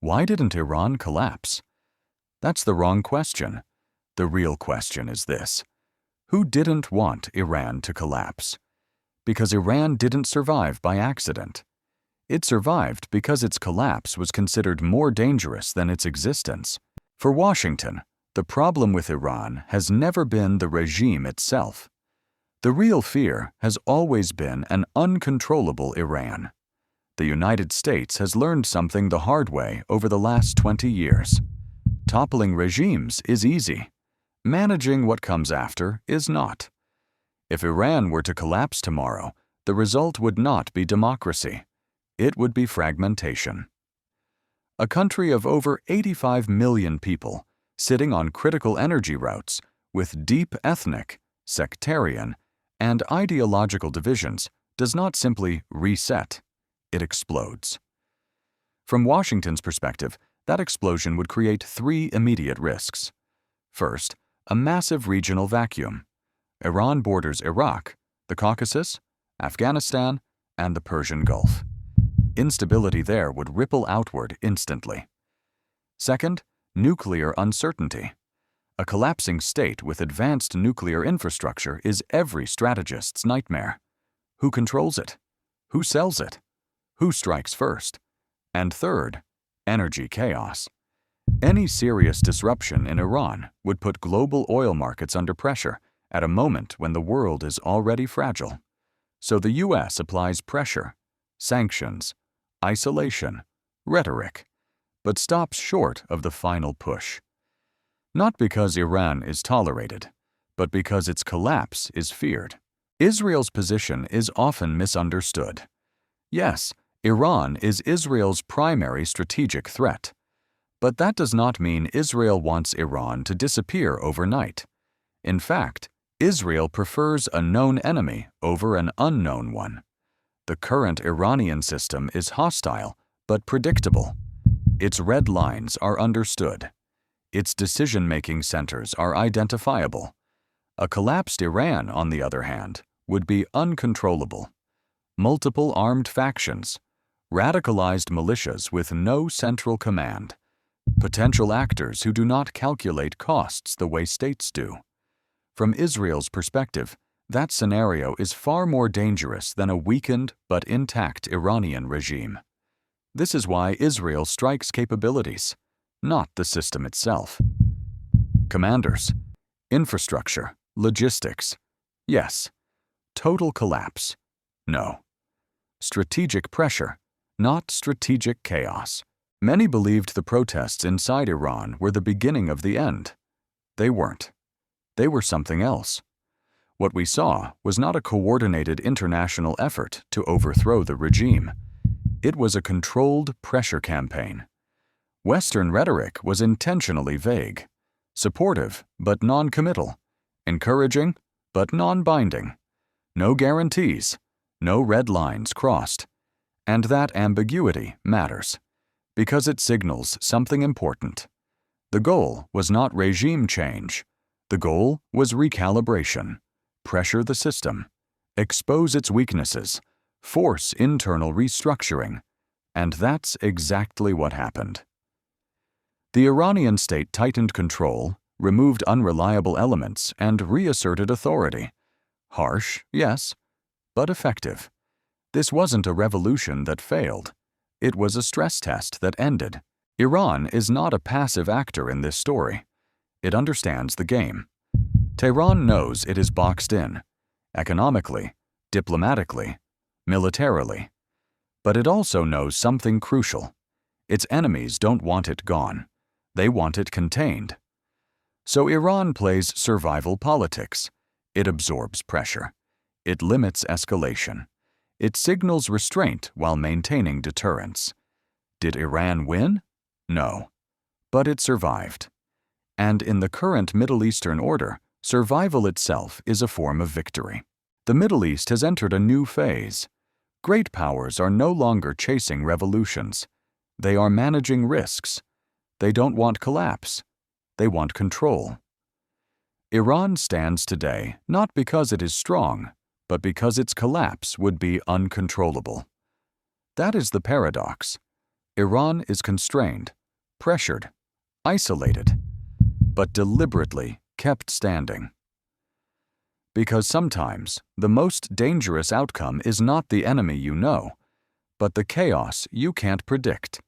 Why didn't Iran collapse? That's the wrong question. The real question is this: who didn't want Iran to collapse? Because Iran didn't survive by accident. It survived because its collapse was considered more dangerous than its existence. For Washington, the problem with Iran has never been the regime itself. The real fear has always been an uncontrollable Iran. The United States has learned something the hard way over the last 20 years. Toppling regimes is easy. Managing what comes after is not. If Iran were to collapse tomorrow, the result would not be democracy. It would be fragmentation. A country of over 85 million people, sitting on critical energy routes, with deep ethnic, sectarian, and ideological divisions, does not simply reset. It explodes. From Washington's perspective, that explosion would create three immediate risks. First, a massive regional vacuum. Iran borders Iraq, the Caucasus, Afghanistan, and the Persian Gulf. Instability there would ripple outward instantly. Second, nuclear uncertainty. A collapsing state with advanced nuclear infrastructure is every strategist's nightmare. Who controls it? Who sells it? Who strikes first? And third, energy chaos. Any serious disruption in Iran would put global oil markets under pressure at a moment when the world is already fragile. So the U.S. applies pressure, sanctions, isolation, rhetoric, but stops short of the final push. Not because Iran is tolerated, but because its collapse is feared. Israel's position is often misunderstood. Yes, Iran is Israel's primary strategic threat. But that does not mean Israel wants Iran to disappear overnight. In fact, Israel prefers a known enemy over an unknown one. The current Iranian system is hostile but predictable. Its red lines are understood. Its decision-making centers are identifiable. A collapsed Iran, on the other hand, would be uncontrollable. Multiple armed factions, radicalized militias with no central command, potential actors who do not calculate costs the way states do. From Israel's perspective, that scenario is far more dangerous than a weakened but intact Iranian regime. This is why Israel strikes capabilities, not the system itself. Commanders, infrastructure, logistics. Yes. Total collapse. No. Strategic pressure, not strategic chaos. Many believed the protests inside Iran were the beginning of the end. They weren't. They were something else. What we saw was not a coordinated international effort to overthrow the regime. It was a controlled pressure campaign. Western rhetoric was intentionally vague, supportive but non-committal, encouraging but non-binding. No guarantees, no red lines crossed. And that ambiguity matters, because it signals something important. The goal was not regime change. The goal was recalibration, pressure the system, expose its weaknesses, force internal restructuring, and that's exactly what happened. The Iranian state tightened control, removed unreliable elements, and reasserted authority. Harsh, yes, but effective. This wasn't a revolution that failed. It was a stress test that ended. Iran is not a passive actor in this story. It understands the game. Tehran knows it is boxed in, economically, diplomatically, militarily. But it also knows something crucial. Its enemies don't want it gone. They want it contained. So Iran plays survival politics. It absorbs pressure. It limits escalation. It signals restraint while maintaining deterrence. Did Iran win? No. But it survived. And in the current Middle Eastern order, survival itself is a form of victory. The Middle East has entered a new phase. Great powers are no longer chasing revolutions. They are managing risks. They don't want collapse. They want control. Iran stands today not because it is strong, but because its collapse would be uncontrollable. That is the paradox. Iran is constrained, pressured, isolated, but deliberately kept standing. Because sometimes the most dangerous outcome is not the enemy you know, but the chaos you can't predict.